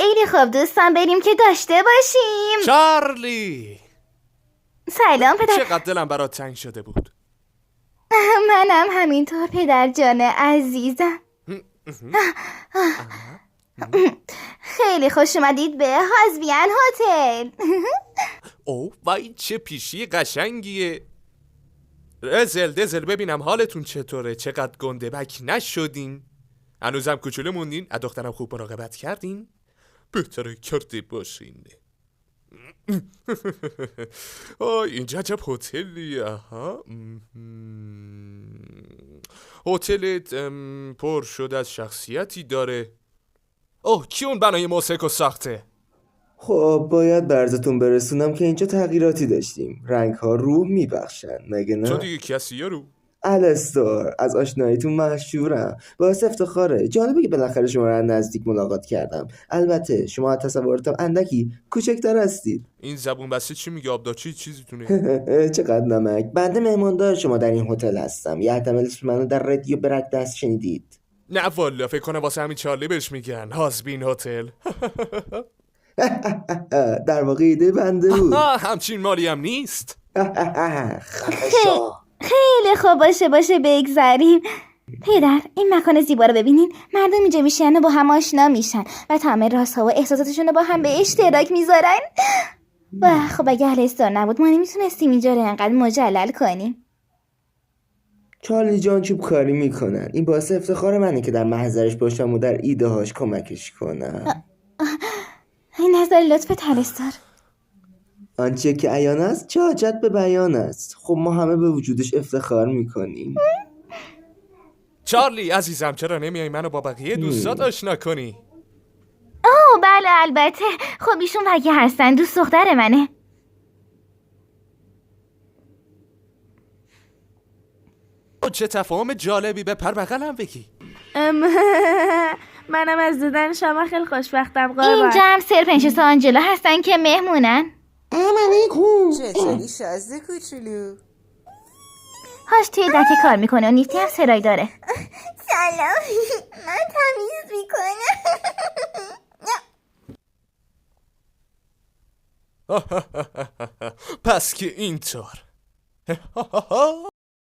خیلی خوب دوستان، بریم که داشته باشیم. چارلی، سلام پدر. چقدر دلم برات تنگ شده بود. منم همینطور پدر جان عزیزم. خیلی خوش اومدید به هازبین هتل. اوه وای چه پیشی قشنگیه. دزل ببینم حالتون چطوره؟ چقدر گنده بک نشدین؟ هنوزم کوچولو موندین؟ از دخترم خوب مراقبت کردین؟ بهتره کرده باشین. اینجا عجب هتلیه. هتلت پر شده از شخصیتی داره. اوه کی اون بنای موسیقی و ساخته؟ خب باید برزتون برسونم که اینجا تغییراتی داشتیم. رنگ ها روح میبخشن مگه تو نه؟ دیگه کسی رو؟ الستور، از آشناییتون مشهورم. باعث افتخاره. جالبه که بالاخره شما رو از نزدیک ملاقات کردم. البته شما از تصوراتم اندکی کوچکتر هستید. این زبون بسته چی میگه؟ آبدارچی چیزیتونه؟ چقدر نمک. بنده مهماندار شما در این هتل هستم. یه احتمال اسم منو در رادیو برک دست شنیدید. نه والا فکر کنم واسه همین چارلی بهش میگن هازبین هتل. در واقع ایده بنده بود. همچین مالی هم نیست. خیلی خوب، باشه بگذاریم. پدر این مکان زیبا رو ببینین. مردم اینجا میشن و با هم آشنا میشن و تمام رازها و احساساتشون رو با هم به اشتراک میذارن. و خب اگه الستور نبود ما نمیتونستیم اینجا رو انقدر مجلل کنیم. چارلی جان چوب کاری میکنن. این باعث افتخار منه که در محضرش باشم و در ایده هاش کمکش کنم. این نظر لطفت الستور. آنچه که عیان است چه حاجت به بیان است. خب ما همه به وجودش افتخار میکنیم. چارلی عزیزم چرا نمیای منو با بقیه دوستات آشنا کنی؟ اوه بله البته. خب ایشون وگه هستن، دوست دختر منه. چه تفاهم جالبی، به پر بغلم بگی. منم از دیدن شما خیلی خوشبختم قربان. اینجا هم سر پرنسس آنجلا هستن که مهمونن. چطوری شازده کوچولو؟ هاش توی دکه کار میکنه و نیفتی هم سرای داره. سلام، من تمیز میکنم. پس که اینطور